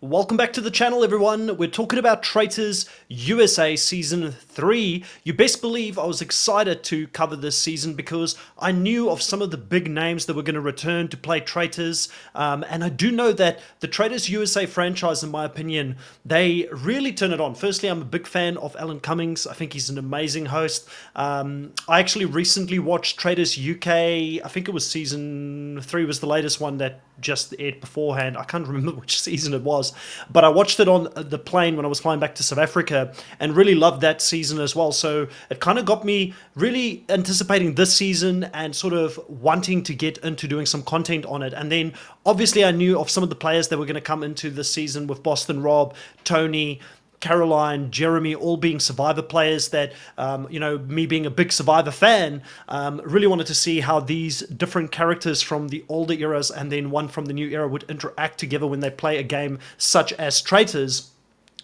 Welcome back to the channel, everyone. We're talking about Traitors USA Season 3. You best believe I was excited to cover this season because I knew of some of the big names that were going to return to play Traitors. And I do know that the Traitors USA franchise, in my opinion, they really turn it on. Firstly, I'm a big fan of Alan Cummings. I think he's an amazing host. I actually recently watched Traitors UK. I think it was Season 3 was the latest one that just aired beforehand. I can't remember which season it was, but I watched it on the plane when I was flying back to South Africa and really loved that season as well. So it kind of got me really anticipating this season and sort of wanting to get into doing some content on it. And then obviously I knew of some of the players that were going to come into this season with Boston Rob, Tony, Caroline, Jeremy, all being Survivor players that, me being a big Survivor fan, really wanted to see how these different characters from the older eras and then one from the new era would interact together when they play a game such as Traitors.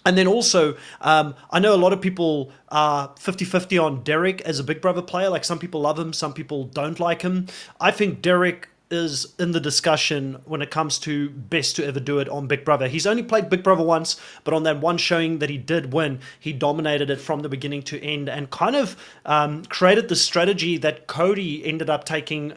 And then also, I know a lot of people are 50-50 on Derek as a Big Brother player. Like, some people love him, some people don't like him. I think Derek is in the discussion when it comes to best to ever do it on Big Brother. He's only played Big Brother once, but on that one showing that he did win, he dominated it from the beginning to end and kind of created the strategy that Cody ended up taking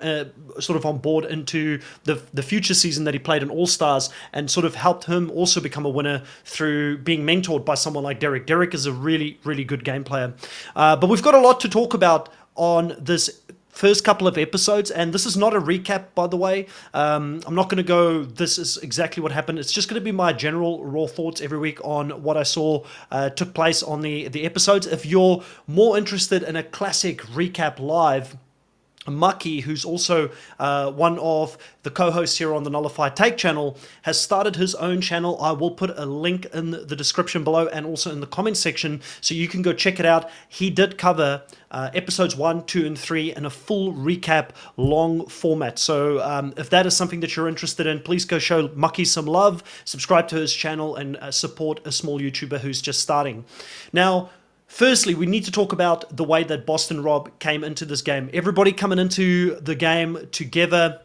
sort of on board into the future season that he played in All Stars, and sort of helped him also become a winner through being mentored by someone like Derek. Derek is a really, really good game player. But we've got a lot to talk about on this first couple of episodes, and this is not a recap, by the way. I'm not going to go, this is exactly what happened. It's just going to be my general raw thoughts every week on what I saw took place on the episodes. If you're more interested in a classic recap live, Mucky, who's also one of the co-hosts here on the Nullified Take channel, has started his own channel. I will put a link in the description below and also in the comment section so you can go check it out. He did cover episodes 1, 2, and 3 in a full recap long format. So if that is something that you're interested in, please go show Mucky some love, subscribe to his channel, and support a small YouTuber who's just starting. Now, firstly, we need to talk about the way that Boston Rob came into this game. Everybody coming into the game together.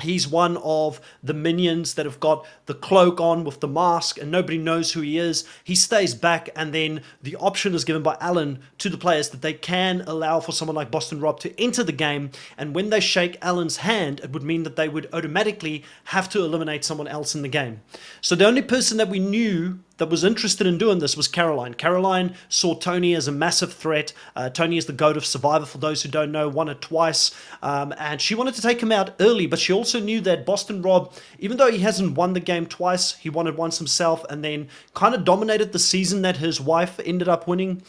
He's one of the minions that have got the cloak on with the mask and nobody knows who he is. He stays back, and then the option is given by Alan to the players that they can allow for someone like Boston Rob to enter the game, and when they shake Alan's hand, it would mean that they would automatically have to eliminate someone else in the game. So the only person that we knew that was interested in doing this was Caroline. Caroline saw Tony as a massive threat. Tony is the GOAT of Survivor, for those who don't know, won it twice. And she wanted to take him out early, but she also knew that Boston Rob, even though he hasn't won the game twice, he won it once himself and then kind of dominated the season that his wife ended up winning.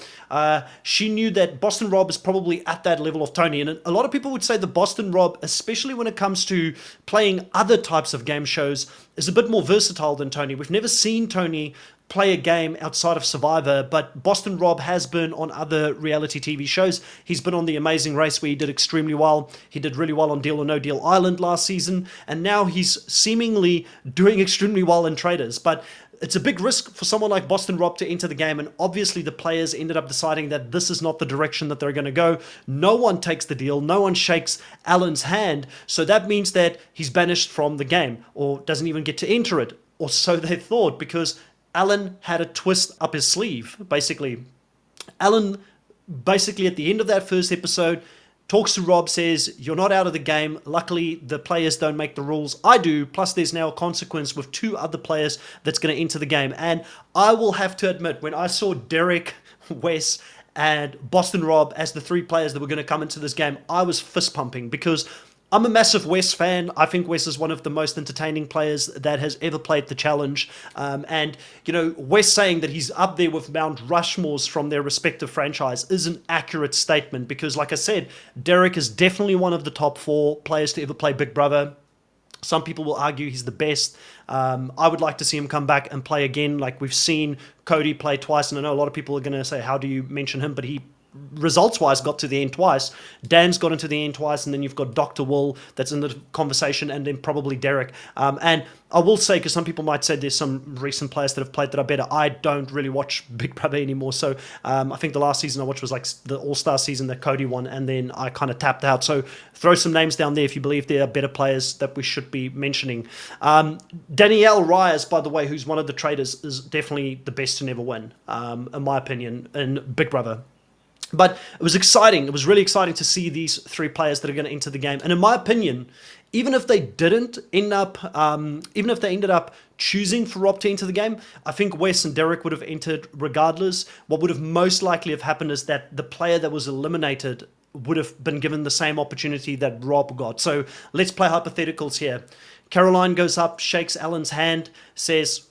She knew that Boston Rob is probably at that level of Tony. And a lot of people would say that Boston Rob, especially when it comes to playing other types of game shows, is a bit more versatile than Tony. We've never seen Tony play a game outside of Survivor, but Boston Rob has been on other reality TV shows. He's been on The Amazing Race, where he did extremely well. He did really well on Deal or No Deal Island last season, and now he's seemingly doing extremely well in Traitors. But it's a big risk for someone like Boston Rob to enter the game, and obviously the players ended up deciding that this is not the direction that they're going to go. No one takes the deal. No one shakes Alan's hand, so that means that he's banished from the game, or doesn't even get to enter it, or so they thought, because Alan had a twist up his sleeve, basically. Alan, basically at the end of that first episode, talks to Rob, says, "You're not out of the game. Luckily, the players don't make the rules. I do. Plus, there's now a consequence with 2 other players that's going to enter the game." And I will have to admit, when I saw Derek, Wes, and Boston Rob as the 3 players that were going to come into this game, I was fist pumping, because I'm a massive Wes fan. I think Wes is one of the most entertaining players that has ever played the challenge. And, Wes saying that he's up there with Mount Rushmores from their respective franchise is an accurate statement, because, like I said, Derek is definitely one of the top 4 players to ever play Big Brother. Some people will argue he's the best. I would like to see him come back and play again. Like, we've seen Cody play twice, and I know a lot of people are going to say, how do you mention him? But he results-wise got to the end twice. Dan's got into the end twice, and then you've got Dr. Will that's in the conversation, and then probably Derek. And I will say, because some people might say there's some recent players that have played that are better, I don't really watch Big Brother anymore. So I think the last season I watched was like the All-Star season that Cody won, and then I kind of tapped out. So throw some names down there if you believe there are better players that we should be mentioning. Danielle Ryers, by the way, who's one of the Traitors, is definitely the best to never win, in my opinion, in Big Brother. But it was exciting. It was really exciting to see these three players that are going to enter the game. And in my opinion, even if they didn't end up, even if they ended up choosing for Rob to enter the game, I think Wes and Derek would have entered regardless. What would have most likely have happened is that the player that was eliminated would have been given the same opportunity that Rob got. So let's play hypotheticals here. Caroline goes up, shakes Alan's hand, says,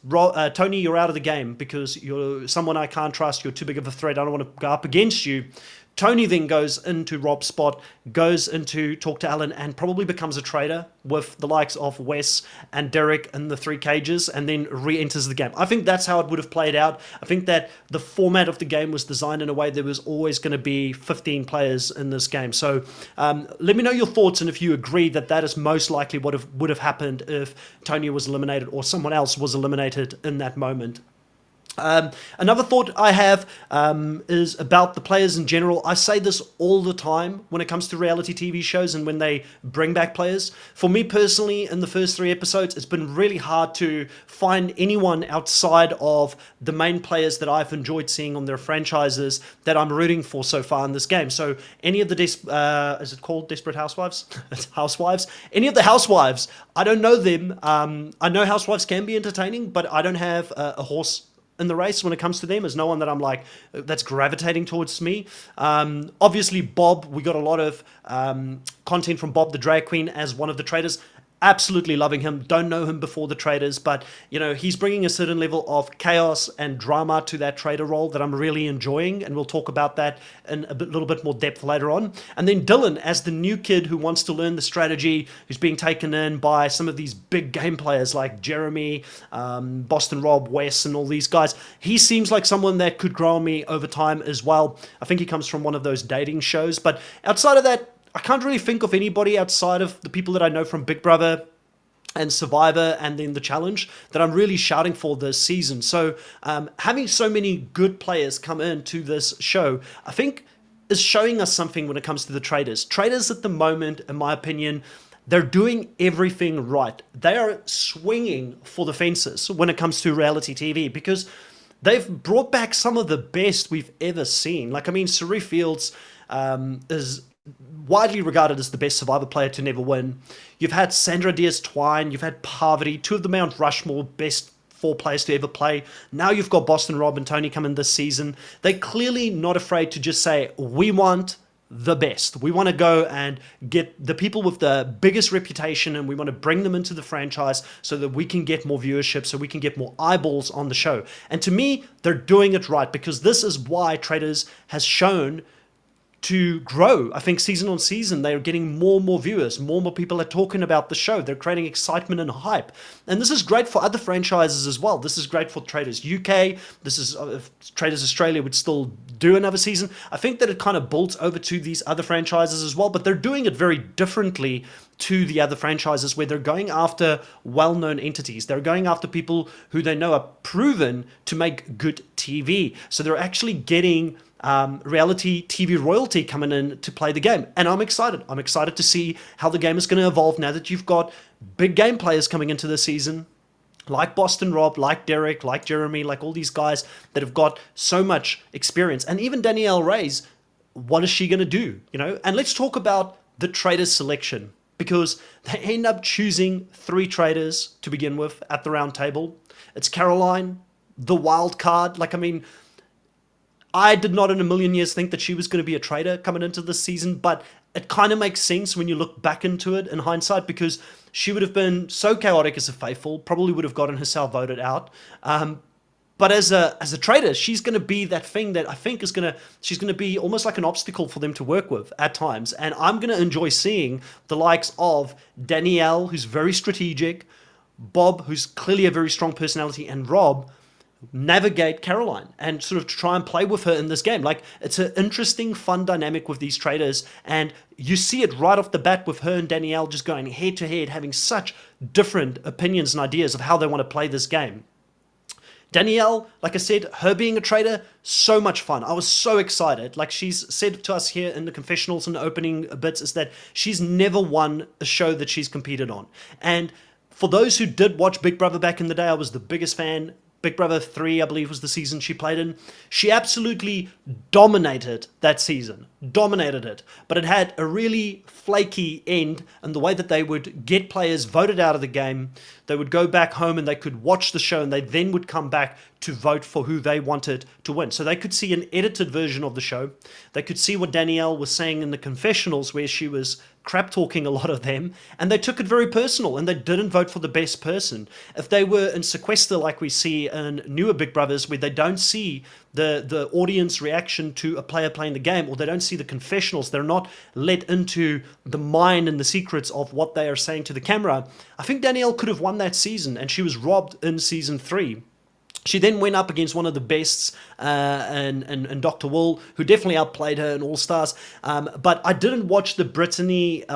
Tony, you're out of the game because you're someone I can't trust. You're too big of a threat. I don't want to go up against you. Tony then goes into Rob's spot, goes into talk to Alan, and probably becomes a traitor with the likes of Wes and Derek in the three cages, and then re-enters the game. I think that's how it would have played out. I think that the format of the game was designed in a way there was always going to be 15 players in this game. So let me know your thoughts, and if you agree that that is most likely what would have happened if Tony was eliminated or someone else was eliminated in that moment. Another thought I have is about the players in general. I say this all the time when it comes to reality TV shows and when they bring back players. For me personally, in the first 3 episodes, it's been really hard to find anyone outside of the main players that I've enjoyed seeing on their franchises that I'm rooting for so far in this game. So any of the, is it called Desperate Housewives? Housewives? Any of the Housewives, I don't know them. I know Housewives can be entertaining, but I don't have a horse in the race when it comes to them. There's no one that I'm like, that's gravitating towards me. Obviously, Bob, we got a lot of content from Bob the Drag Queen as one of the Traitors. Absolutely loving him. Don't know him before the Traitors, but you know, he's bringing a certain level of chaos and drama to that Traitor role that I'm really enjoying, and we'll talk about that in a little bit more depth later on. And then Dylan as the new kid who wants to learn the strategy, who's being taken in by some of these big game players like Jeremy, Boston Rob, Wes, and all these guys. He seems like someone that could grow on me over time as well. I think he comes from one of those dating shows, but outside of that, I can't really think of anybody outside of the people that I know from Big Brother and Survivor and then The Challenge that I'm really shouting for this season. So having so many good players come into this show, I think is showing us something when it comes to the Traitors. Traitors at the moment, in my opinion, they're doing everything right. They are swinging for the fences when it comes to reality TV because they've brought back some of the best we've ever seen. Like, I mean, Sari Fields is widely regarded as the best Survivor player to never win. You've had Sandra Diaz-Twine, you've had Parvati, two of the Mount Rushmore best 4 players to ever play. Now you've got Boston Rob and Tony coming this season. They're clearly not afraid to just say, we want the best. We want to go and get the people with the biggest reputation, and we want to bring them into the franchise so that we can get more viewership, so we can get more eyeballs on the show. And to me, they're doing it right, because this is why Traitors has shown to grow. I think season on season, they're getting more and more viewers. More and more people are talking about the show. They're creating excitement and hype. And this is great for other franchises as well. This is great for Traitors UK. This is, if Traitors Australia would still do another season, I think that it kind of builds over to these other franchises as well. But they're doing it very differently to the other franchises, where they're going after well-known entities. They're going after people who they know are proven to make good TV. So they're actually getting reality TV royalty coming in to play the game. And I'm excited. I'm excited to see how the game is going to evolve now that you've got big game players coming into the season, like Boston Rob, like Derek, like Jeremy, like all these guys that have got so much experience. And even Danielle Reyes, what is she going to do? You know? And let's talk about the Traitors selection, because they end up choosing 3 Traitors to begin with at the round table. It's Caroline, the wild card. Like, I mean, I did not in a million years think that she was going to be a traitor coming into this season, but it kind of makes sense when you look back into it in hindsight, because she would have been so chaotic as a faithful, probably would have gotten herself voted out. But as a traitor, she's going to be that thing that I think she's going to be almost like an obstacle for them to work with at times. And I'm going to enjoy seeing the likes of Danielle, who's very strategic, Bob, who's clearly a very strong personality, and Rob, navigate Caroline and sort of try and play with her in this game. Like, it's an interesting, fun dynamic with these traders, and you see it right off the bat with her and Danielle just going head to head, having such different opinions and ideas of how they want to play this game. Danielle, like I said, her being a traitor, so much fun. I was so excited. Like she's said to us here in the confessionals and the opening bits, is that she's never won a show that she's competed on. And for those who did watch Big Brother back in the day, I was the biggest fan. Big Brother 3, I believe, was the season she played in. She absolutely dominated that season. Dominated it. But it had a really flaky end in the way that they would get players voted out of the game. They would go back home and they could watch the show, and they then would come back to vote for who they wanted to win. So they could see an edited version of the show. They could see what Danielle was saying in the confessionals, where she was crap talking a lot of them, and they took it very personal, and they didn't vote for the best person. If they were in sequester, like we see in newer Big Brothers, where they don't see the audience reaction to a player playing the game, or they don't see the confessionals, they're not let into the mind and the secrets of what they are saying to the camera, I think Danielle could have won that season, and she was robbed in season 3. She then went up against one of the bests, and Dr. Will, who definitely outplayed her in All Stars. But I didn't watch the Brittany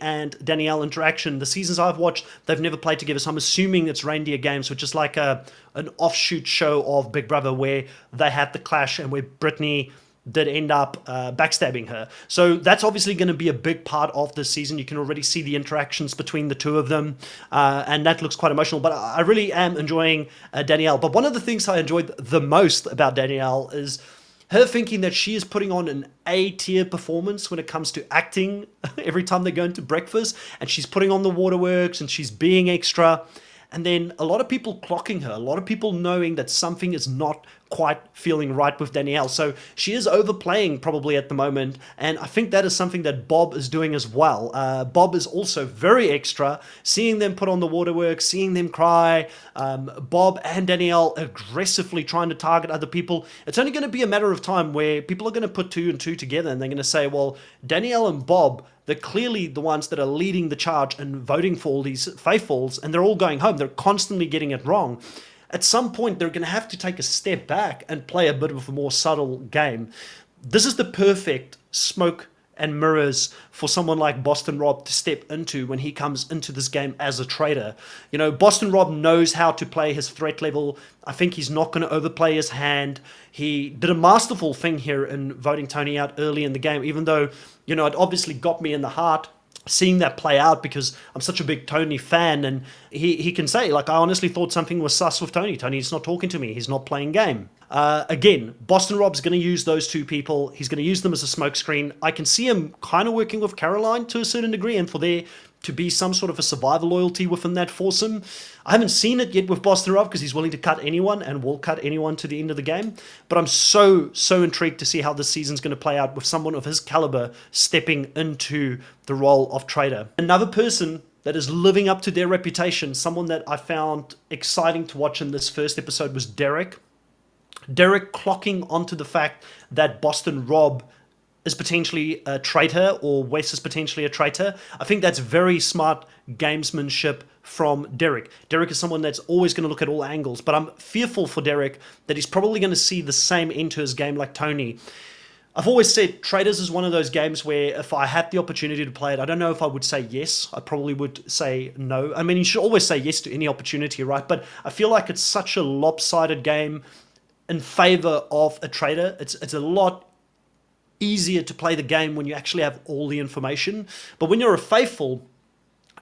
and Danielle interaction. The seasons I've watched, they've never played together, so I'm assuming it's Reindeer Games, which is like an offshoot show of Big Brother where they had the clash and where Brittany did end up backstabbing her. So that's obviously going to be a big part of this season. You can already see the interactions between the two of them, and that looks quite emotional. But I really am enjoying Danielle. But one of the things I enjoyed the most about Danielle is her thinking that she is putting on an A-tier performance when it comes to acting every time they go into breakfast, and she's putting on the waterworks, and she's being extra. And then a lot of people clocking her, a lot of people knowing that something is not quite feeling right with Danielle. So she is overplaying probably at the moment, and I think that is something that Bob is doing as well. Bob is also very extra, seeing them put on the waterworks, seeing them cry, Bob and Danielle aggressively trying to target other people. It's only going to be a matter of time where people are going to put 2 and 2 together, and they're going to say, well, Danielle and Bob, they're clearly the ones that are leading the charge and voting for all these faithfuls, and they're all going home. They're constantly getting it wrong. At some point, they're going to have to take a step back and play a bit of a more subtle game. This is the perfect smoke and mirrors for someone like Boston Rob to step into when he comes into this game as a traitor. You know, Boston Rob knows how to play his threat level. I think he's not going to overplay his hand. He did a masterful thing here in voting Tony out early in the game, even though, you know, it obviously got me in the heart seeing that play out because I'm such a big Tony fan, and he can say, like, I honestly thought something was sus with Tony. Tony's not talking to me. He's not playing game. Again, Boston Rob's going to use those two people. He's going to use them as a smokescreen. I can see him kind of working with Caroline to a certain degree, and for there to be some sort of a survival loyalty within that foursome. I haven't seen it yet with Boston Rob because he's willing to cut anyone and will cut anyone to the end of the game. But I'm so intrigued to see how this season's going to play out with someone of his caliber stepping into the role of traitor. Another person that is living up to their reputation, someone that I found exciting to watch in this first episode, was Derek. Derek clocking onto the fact that Boston Rob is potentially a traitor, or Wes is potentially a traitor. I think that's very smart gamesmanship from Derek. Derek is someone that's always going to look at all angles, but I'm fearful for Derek that he's probably going to see the same end to his game like Tony. I've always said Traitors is one of those games where if I had the opportunity to play it, I don't know if I would say yes. I probably would say no. I mean, you should always say yes to any opportunity, right? But I feel like it's such a lopsided game in favor of a traitor. It's a lot easier to play the game when you actually have all the information. But when you're a faithful,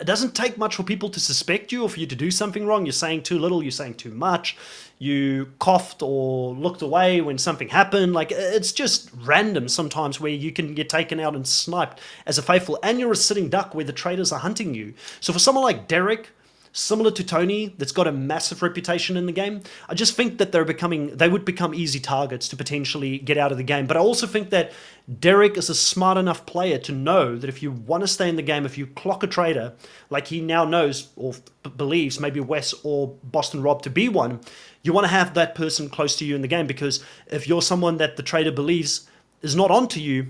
it doesn't take much for people to suspect you or for you to do something wrong. You're saying too little, you're saying too much, you coughed or looked away when something happened. Like, it's just random sometimes where you can get taken out and sniped as a faithful, and you're a sitting duck where the traitors are hunting you. So for someone like Derek, similar to Tony, that's got a massive reputation in the game, I just think that they would become easy targets to potentially get out of the game. But I also think that Derek is a smart enough player to know that if you want to stay in the game, if you clock a traitor, like he now knows or believes maybe Wes or Boston Rob to be one, you want to have that person close to you in the game, because if you're someone that the traitor believes is not onto you,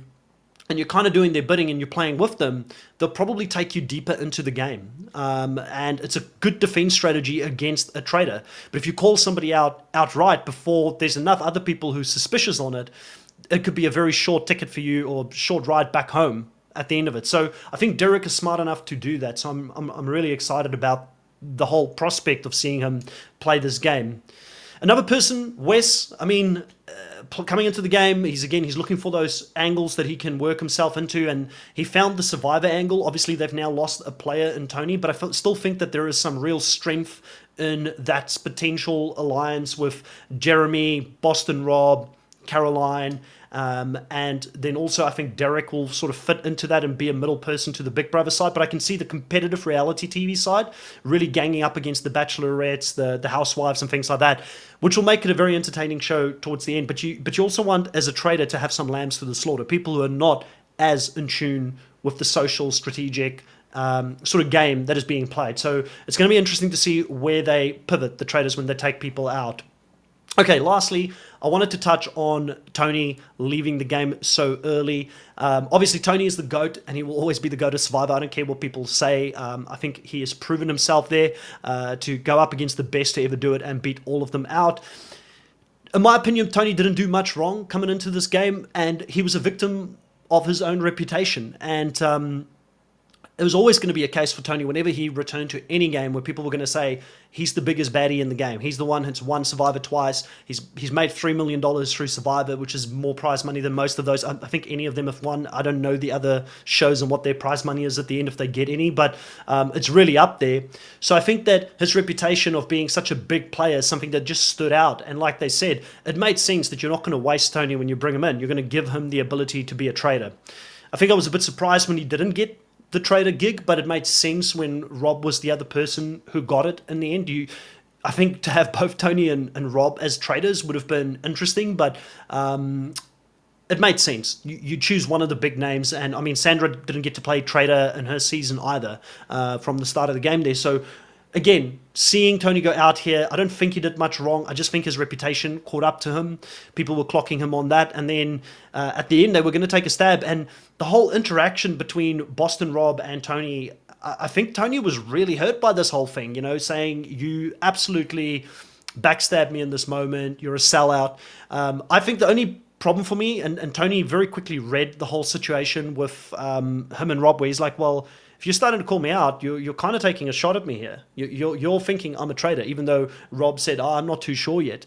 and you're kind of doing their bidding and you're playing with them, they'll probably take you deeper into the game. And it's a good defense strategy against a traitor. But if you call somebody out outright before there's enough other people who's suspicious on it, it could be a very short ticket for you or short ride back home at the end of it. So I think Derek is smart enough to do that. So I'm really excited about the whole prospect of seeing him play this game. Another person, Wes, I mean, coming into the game, he's looking for those angles that he can work himself into, and he found the survivor angle. Obviously, they've now lost a player in Tony, but I still think that there is some real strength in that potential alliance with Jeremy, Boston Rob, Caroline, and then also I think Derek will sort of fit into that and be a middle person to the Big Brother side. But I can see the competitive reality TV side really ganging up against the Bachelorettes, the Housewives, and things like that, which will make it a very entertaining show towards the end. But you also want, as a trader, to have some lambs to the slaughter, people who are not as in tune with the social, strategic sort of game that is being played. So it's going to be interesting to see where they pivot, the traders, when they take people out. Okay, lastly, I wanted to touch on Tony leaving the game so early. Obviously, Tony is the GOAT, and he will always be the GOAT of Survivor. I don't care what people say. I think he has proven himself there to go up against the best to ever do it and beat all of them out. In my opinion, Tony didn't do much wrong coming into this game, and he was a victim of his own reputation. And it was always going to be a case for Tony whenever he returned to any game where people were going to say he's the biggest baddie in the game. He's the one who's won Survivor twice. He's made $3 million through Survivor, which is more prize money than most of those. I think any of them have won. I don't know the other shows and what their prize money is at the end if they get any, but it's really up there. So I think that his reputation of being such a big player is something that just stood out. And like they said, it made sense that you're not going to waste Tony when you bring him in. You're going to give him the ability to be a trader. I think I was a bit surprised when he didn't get the trader gig, but it made sense when Rob was the other person who got it in the end. I think to have both Tony and Rob as traders would have been interesting, but it made sense. You choose one of the big names, and I mean, Sandra didn't get to play trader in her season either from the start of the game there. So again, seeing Tony go out here, I don't think he did much wrong. I just think his reputation caught up to him. People were clocking him on that. And then at the end, they were going to take a stab. And the whole interaction between Boston Rob and Tony, I think Tony was really hurt by this whole thing, saying, you absolutely backstabbed me in this moment. You're a sellout. I think the only problem for me, and Tony very quickly read the whole situation with him and Rob, where he's like, well, if you're starting to call me out, you're kind of taking a shot at me here. You're thinking I'm a traitor, even though Rob said, I'm not too sure yet.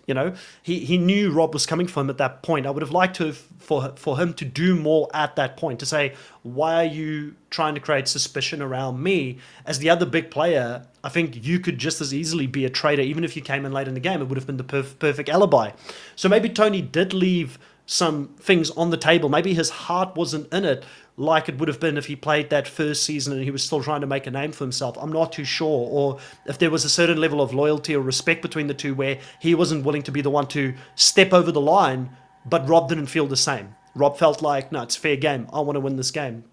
He knew Rob was coming for him at that point. I would have liked for him to do more at that point, to say, why are you trying to create suspicion around me? As the other big player, I think you could just as easily be a traitor, even if you came in late in the game. It would have been the perfect alibi. So maybe Tony did leave some things on the table. Maybe his heart wasn't in it like it would have been if he played that first season and he was still trying to make a name for himself. I'm not too sure. Or if there was a certain level of loyalty or respect between the two where he wasn't willing to be the one to step over the line, but Rob didn't feel the same. Rob felt like, no, it's fair game. I want to win this game.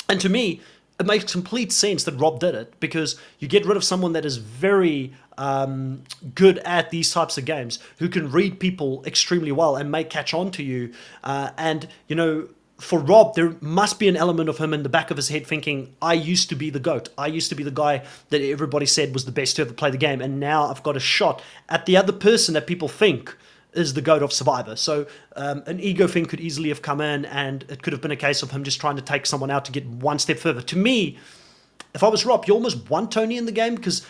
And to me, it makes complete sense that Rob did it, because you get rid of someone that is very good at these types of games, who can read people extremely well and may catch on to you. For Rob, there must be an element of him in the back of his head thinking, I used to be the GOAT. I used to be the guy that everybody said was the best to ever play the game. And now I've got a shot at the other person that people think is the GOAT of Survivor. So an ego thing could easily have come in, and it could have been a case of him just trying to take someone out to get one step further. To me, if I was Rob, you almost want Tony in the game, because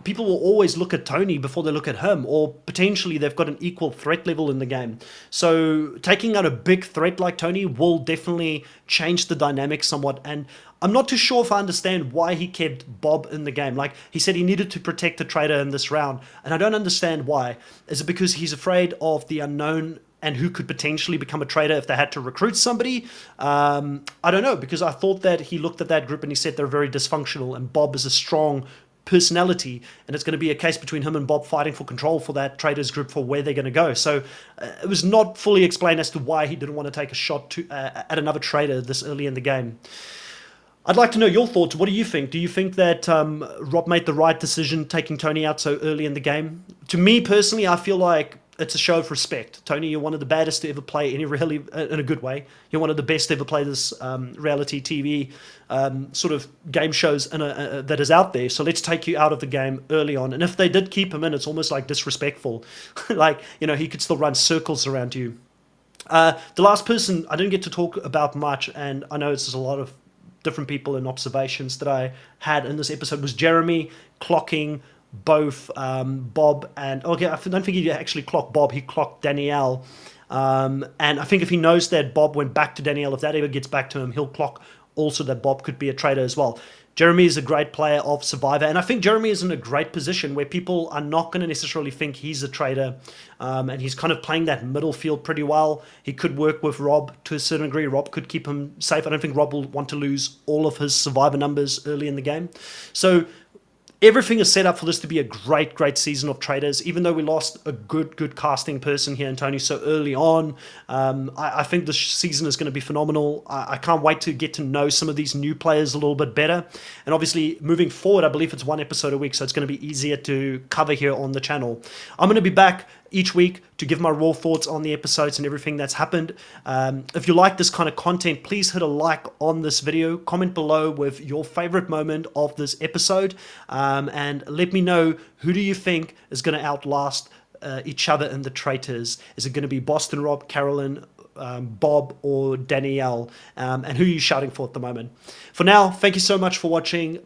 people will always look at Tony before they look at him, or potentially they've got an equal threat level in the game. So taking out a big threat like Tony will definitely change the dynamic somewhat. And I'm not too sure if I understand why he kept Bob in the game. Like, he said he needed to protect the traitor in this round, and I don't understand why. Is it because he's afraid of the unknown and who could potentially become a traitor if they had to recruit somebody? I don't know, because I thought that he looked at that group and he said they're very dysfunctional, and Bob is a strong personality, and it's going to be a case between him and Bob fighting for control for that traders group, for where they're going to go. So it was not fully explained as to why he didn't want to take a shot at another trader this early in the game. I'd like to know your thoughts. What do you think? Do you think that Rob made the right decision taking Tony out so early in the game? To me personally, I feel like it's a show of respect. Tony, you're one of the baddest to ever play any really in a good way. You're one of the best to ever play this reality TV sort of game shows that is out there. So let's take you out of the game early on. And if they did keep him in, it's almost like disrespectful. Like, he could still run circles around you. The last person I didn't get to talk about much, and I know it's just a lot of different people and observations that I had in this episode, was Jeremy clocking both Bob and okay, I don't think he actually clocked Bob. He clocked Danielle, and I think if he knows that Bob went back to Danielle, if that ever gets back to him, he'll clock also that Bob could be a traitor as well. Jeremy is a great player of Survivor, and I think Jeremy is in a great position where people are not going to necessarily think he's a traitor, and he's kind of playing that middle field pretty well. He could work with Rob to a certain degree. Rob could keep him safe. I don't think Rob will want to lose all of his Survivor numbers early in the game. So everything is set up for this to be a great, great season of Traitors. Even though we lost a good casting person here in Tony so early on, I think this season is going to be phenomenal. I can't wait to get to know some of these new players a little bit better. And obviously, moving forward, I believe it's one episode a week, so it's going to be easier to cover here on the channel. I'm going to be back each week to give my raw thoughts on the episodes and everything that's happened. If you like this kind of content, please hit a like on this video, comment below with your favorite moment of this episode, and let me know, who do you think is going to outlast each other in the Traitors? Is it going to be Boston Rob, Carolyn, Bob, or Danielle? And who are you shouting for at the moment? For now, thank you so much for watching.